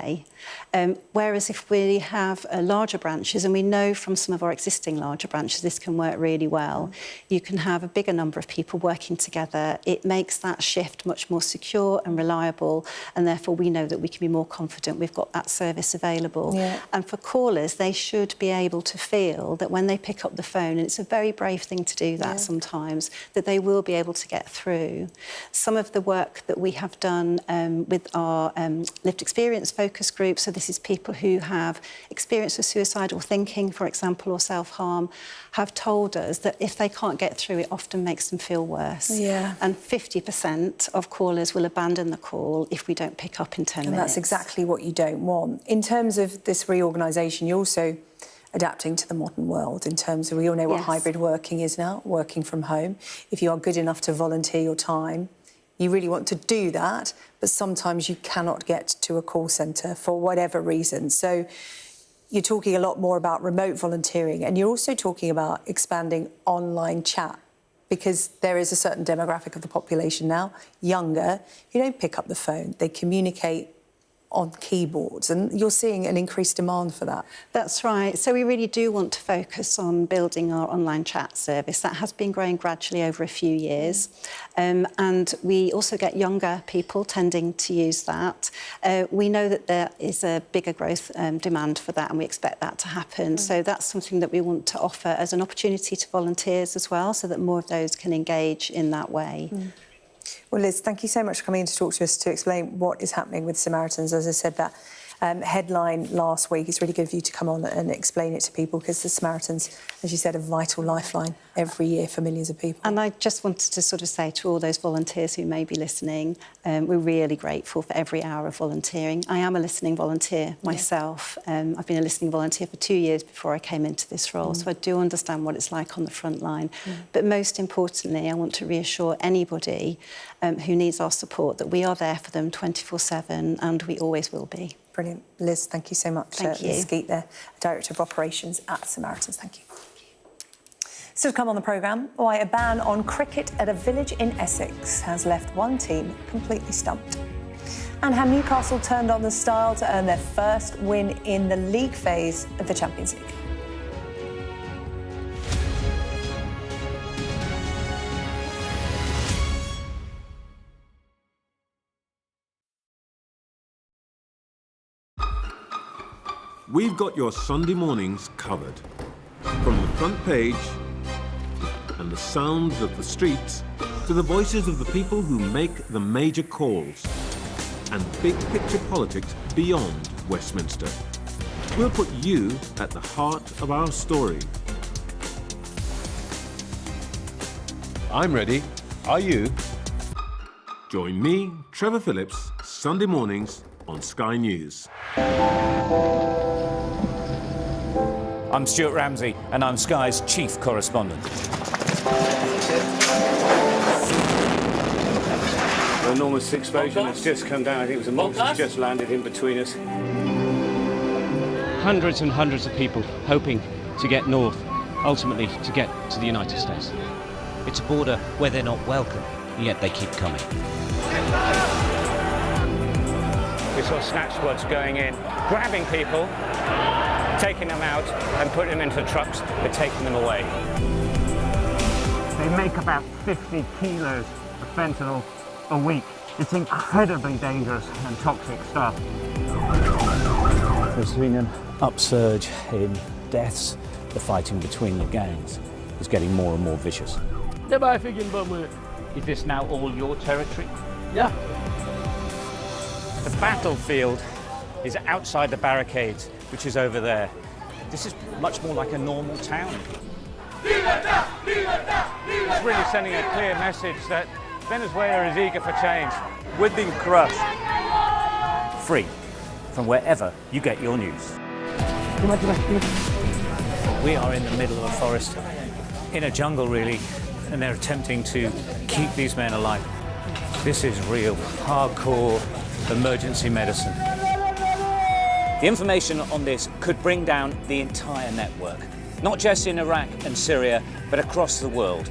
Whereas if we have larger branches, and we know from some of our existing larger branches this can work really well, you can have a bigger number of people working together. It makes that shift much more secure and reliable, and therefore we know that we can be more confident we've got that service available. Yeah. And for callers, they should be able to feel that when they pick up the phone, and it's a very brave thing to do that sometimes, that they will be able to get through. Some of the work that we have done with our lived experience focus group, so this is people who have experience of suicidal thinking, for example, or self-harm, have told us that if they can't get through, it often makes them feel worse. Yeah. And 50% of callers will abandon the call if we don't pick up in 10 minutes. And that's exactly what you don't want. In terms of this reorganisation, you're also adapting to the modern world in terms of, we all know what hybrid working is now, working from home. If you are good enough to volunteer your time, you really want to do that, but sometimes you cannot get to a call centre for whatever reason. So you're talking a lot more about remote volunteering, and you're also talking about expanding online chat, because there is a certain demographic of the population now, younger, who don't pick up the phone. They communicate on keyboards, and you're seeing an increased demand for that. That's right. So we really do want to focus on building our online chat service. That has been growing gradually over a few years. And we also get younger people tending to use that. We know that there is a bigger growth demand for that, and we expect that to happen. So that's something that we want to offer as an opportunity to volunteers as well, so that more of those can engage in that way. Well, Liz, thank you so much for coming in to talk to us to explain what is happening with Samaritans. As I said, that headline last week, it's really good for you to come on and explain it to people, because the Samaritans, as you said, a vital lifeline every year for millions of people. And I just wanted to sort of say to all those volunteers who may be listening, we're really grateful for every hour of volunteering. I am a listening volunteer myself. I've been a listening volunteer for 2 years before I came into this role, so I do understand what it's like on the front line. But most importantly, I want to reassure anybody who needs our support that we are there for them 24/7, and we always will be. Brilliant. Liz, thank you so much. Thank you. Liz Skeet there, Director of Operations at Samaritans. Thank you. Still to come on the programme, why a ban on cricket at a village in Essex has left one team completely stumped. And how Newcastle turned on the style to earn their first win in the league phase of the Champions League. We've got your Sunday mornings covered. From the front page and the sounds of the streets to the voices of the people who make the major calls and big picture politics beyond Westminster. We'll put you at the heart of our story. I'm ready. Are you? Join me, Trevor Phillips, Sunday mornings on Sky News. I'm Stuart Ramsey, and I'm Sky's chief correspondent. An enormous explosion has just come down. I think it was a monster's just landed in between us. Hundreds and hundreds of people hoping to get north, ultimately to get to the United States. It's a border where they're not welcome, yet they keep coming. saw snatch squads going in, grabbing people, taking them out and putting them into trucks, but taking them away. They make about 50 kilos of fentanyl a week. It's incredibly dangerous and toxic stuff. There's been an upsurge in deaths. The fighting between the gangs is getting more and more vicious. Is this now all your territory? Yeah. The battlefield is outside the barricades, which is over there. This is much more like a normal town. It's really sending a clear message that Venezuela is eager for change. We're being crushed. Free from wherever you get your news. We are in the middle of a forest, in a jungle really, and they're attempting to keep these men alive. This is real, hardcore emergency medicine. The information on this could bring down the entire network, not just in Iraq and Syria, but across the world.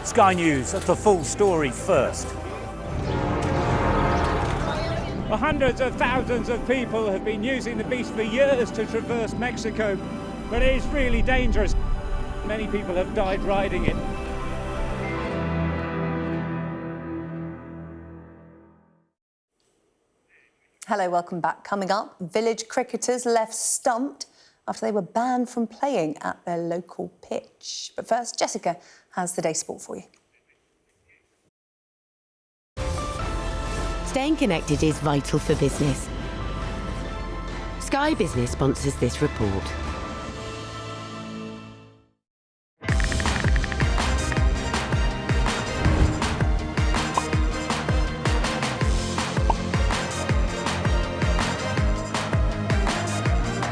Sky News, the full story first. Hundreds of thousands of people have been using the beast for years to traverse Mexico, but it is really dangerous. Many people have died riding it. Hello, welcome back. Coming up, village cricketers left stumped after they were banned from playing at their local pitch. But first, Jessica has the day sport for you. Staying connected is vital for business. Sky Business sponsors this report.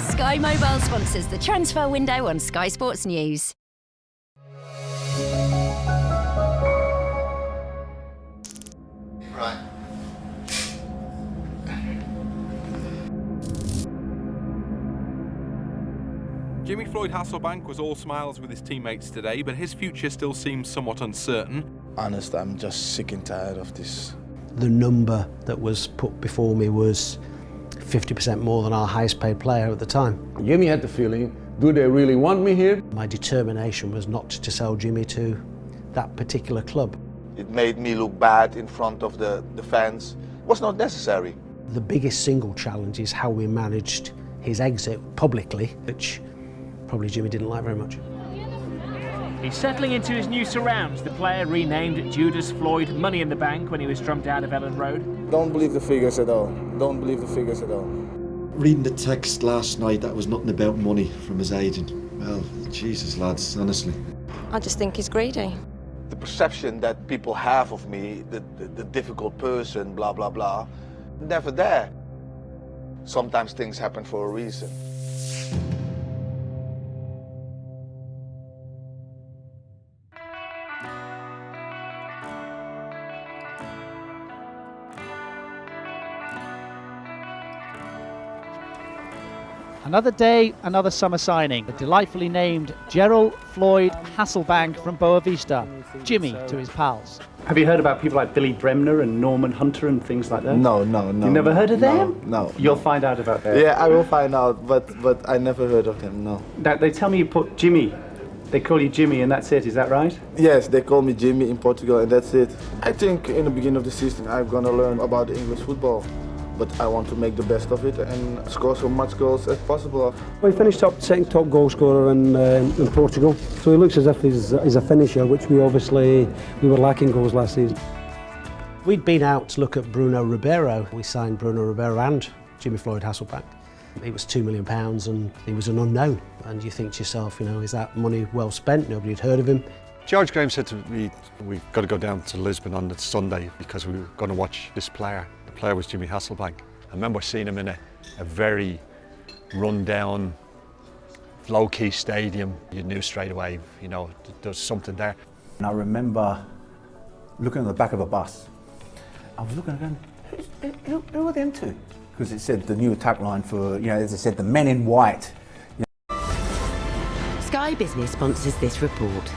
Sky Mobile sponsors the transfer window on Sky Sports News. Right. Jimmy Floyd Hasselbank was all smiles with his teammates today, but his future still seems somewhat uncertain. Honest, I'm just sick and tired of this. The number that was put before me was 50% more than our highest paid player at the time. Jimmy had the feeling, do they really want me here? My determination was not to sell Jimmy to that particular club. It made me look bad in front of the fans. It was not necessary. The biggest single challenge is how we managed his exit publicly, which probably Jimmy didn't like very much. He's settling into his new surrounds. The player renamed Judas Floyd Money in the Bank when he was drummed out of Ellen Road. Don't believe the figures at all. Don't believe the figures at all. Reading the text last night, that was nothing about money from his agent. Well, Jesus, lads, honestly. I just think he's greedy. The perception that people have of me, the difficult person, blah, blah, blah, never there. Sometimes things happen for a reason. Another day, another summer signing. The delightfully named Gerald Floyd Hasselbank from Boa Vista. Jimmy to his pals. Have you heard about people like Billy Bremner and Norman Hunter and things like that? No. You never heard of them? No. You'll find out about them. Yeah, I will find out, but I never heard of them, no. Now, they tell me you put Jimmy. They call you Jimmy and that's it, is that right? Yes, they call me Jimmy in Portugal and that's it. I think in the beginning of the season I'm gonna learn about the English football. But I want to make the best of it and score so much goals as possible. Well, he finished second top goal scorer in Portugal, so he looks as if he's a finisher, which we were lacking goals last season. We'd been out to look at Bruno Ribeiro. We signed Bruno Ribeiro and Jimmy Floyd Hasselbank. It was £2 million and he was an unknown. And you think to yourself, is that money well spent? Nobody had heard of him. George Graham said to me, we've got to go down to Lisbon on the Sunday because we were going to watch this player. The player was Jimmy Hasselbank. I remember seeing him in a very run-down, low-key stadium. You knew straight away, there's something there. And I remember looking at the back of a bus. I was looking and going, who are them two? Because it said the new attack line for, as I said, the men in white. Sky Business sponsors this report.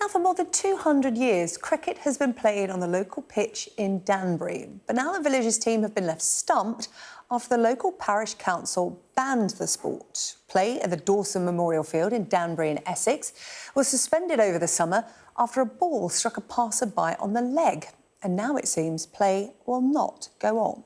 Now, for more than 200 years, cricket has been played on the local pitch in Danbury. But now the village's team have been left stumped after the local parish council banned the sport. Play at the Dawson Memorial Field in Danbury in Essex was suspended over the summer after a ball struck a passer-by on the leg. And now it seems play will not go on.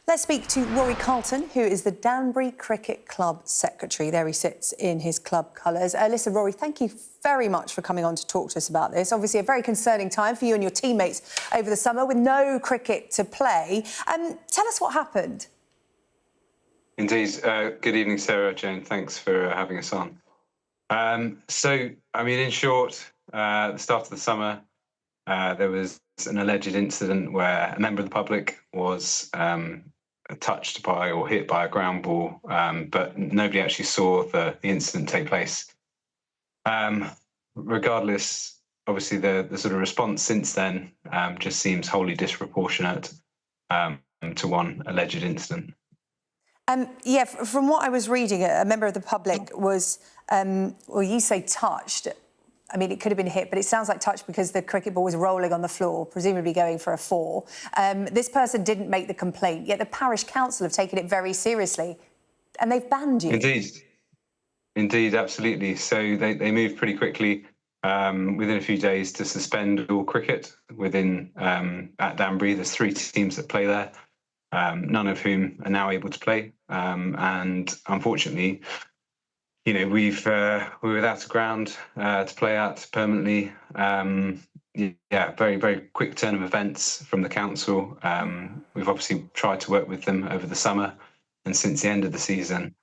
Let's speak to Rory Carlton, who is the Danbury Cricket Club secretary. There he sits in his club colours. Listen, Rory, thank you very much for coming on to talk to us about this. Obviously, a very concerning time for you and your teammates over the summer with no cricket to play. Tell us what happened. Indeed. Good evening, Sarah-Jane. Thanks for having us on. In short, at the start of the summer, there was an alleged incident where a member of the public was touched by or hit by a ground ball, but nobody actually saw the incident take place. Regardless, obviously the sort of response since then just seems wholly disproportionate to one alleged incident. From what I was reading, a member of the public was, you say touched. I mean, it could have been hit, but it sounds like touch because the cricket ball was rolling on the floor, presumably going for a four. This person didn't make the complaint, yet the parish council have taken it very seriously, and they've banned you. Indeed, absolutely. So they moved pretty quickly within a few days to suspend all cricket at Danbury. There's 3 teams that play there, none of whom are now able to play, and unfortunately, we're without a ground to play at permanently. Very, very quick turn of events from the council. We've obviously tried to work with them over the summer and since the end of the season,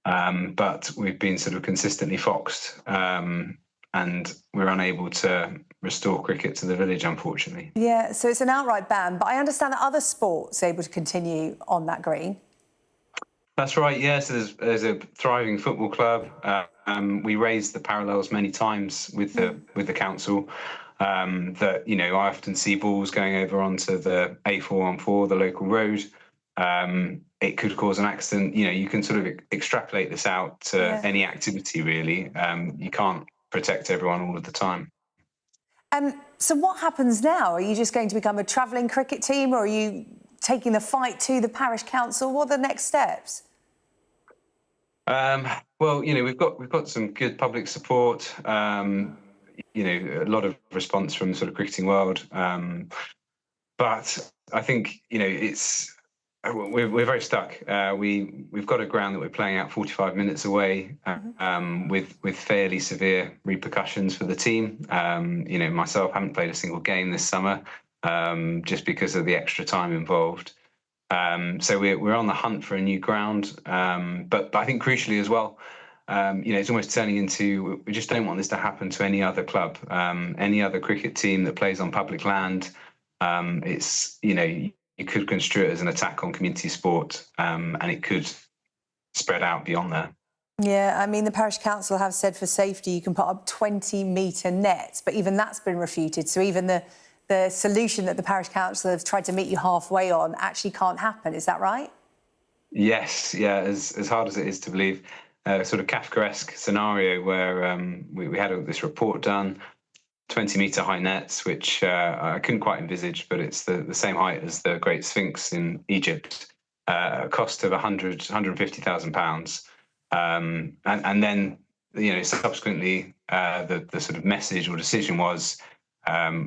but we've been sort of consistently foxed, and we're unable to restore cricket to the village, unfortunately. Yeah, so it's an outright ban, but I understand that other sports are able to continue on that green. That's right, yes. There's a thriving football club. We raised the parallels many times with the council. That I often see balls going over onto the A414, the local road. It could cause an accident. You can sort of extrapolate this out to any activity, really. You can't protect everyone all of the time. So what happens now? Are you just going to become a travelling cricket team, or are you taking the fight to the parish council? What are the next steps? We've got some good public support. A lot of response from the sort of cricketing world. But I think we're very stuck. We've got a ground that we're playing out 45 minutes away, with fairly severe repercussions for the team. Myself haven't played a single game this summer, just because of the extra time involved. So we're on the hunt for a new ground, but I think crucially as well, it's almost turning into, we just don't want this to happen to any other club, any other cricket team that plays on public land. You could construe it as an attack on community sport, and it could spread out beyond there. Yeah, I mean, the parish council have said for safety you can put up 20-metre nets, but even that's been refuted. So even the solution that the parish council have tried to meet you halfway on actually can't happen. Is that right? Yes, yeah, as hard as it is to believe, sort of Kafkaesque scenario where we had this report done, 20-metre high nets, which I couldn't quite envisage, but it's the same height as the Great Sphinx in Egypt, a cost of £150,000. And then, subsequently, the sort of message or decision was,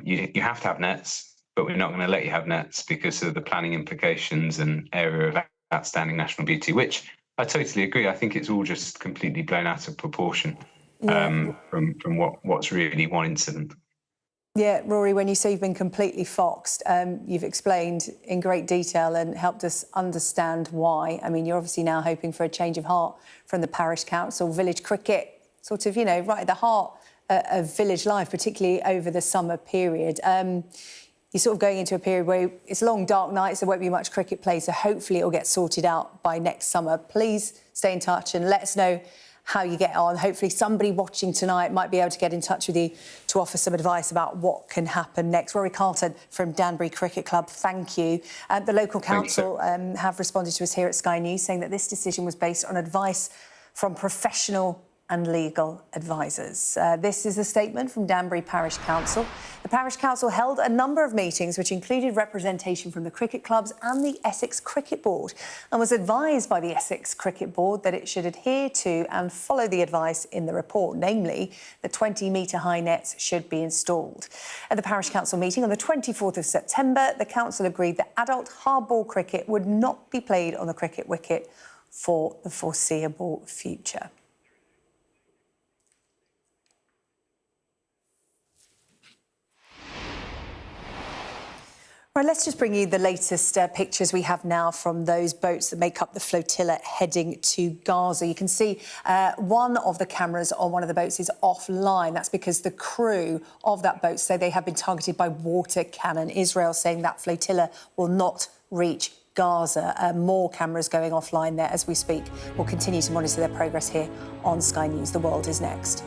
you have to have nets, but we're not going to let you have nets because of the planning implications and area of outstanding national beauty, which I totally agree. I think it's all just completely blown out of proportion from what's really one incident. Yeah, Rory, when you say you've been completely foxed, you've explained in great detail and helped us understand why. I mean, you're obviously now hoping for a change of heart from the parish council. Village cricket, sort of, right at the heart of village life, particularly over the summer period. You're sort of going into a period where it's long, dark nights, there won't be much cricket play, so hopefully it'll get sorted out by next summer. Please stay in touch and let us know how you get on. Hopefully somebody watching tonight might be able to get in touch with you to offer some advice about what can happen next. Rory Carlton from Danbury Cricket Club, thank you. The local council have responded to us here at Sky News saying that this decision was based on advice from professional and legal advisors. This is a statement from Danbury Parish Council. The Parish Council held a number of meetings which included representation from the cricket clubs and the Essex Cricket Board, and was advised by the Essex Cricket Board that it should adhere to and follow the advice in the report, namely that 20-metre high nets should be installed. At the Parish Council meeting on the 24th of September, the Council agreed that adult hardball cricket would not be played on the cricket wicket for the foreseeable future. Right, let's just bring you the latest pictures we have now from those boats that make up the flotilla heading to Gaza. You can see one of the cameras on one of the boats is offline. That's because the crew of that boat say they have been targeted by water cannon. Israel saying that flotilla will not reach Gaza. More cameras going offline there as we speak. We'll continue to monitor their progress here on Sky News. The World is next.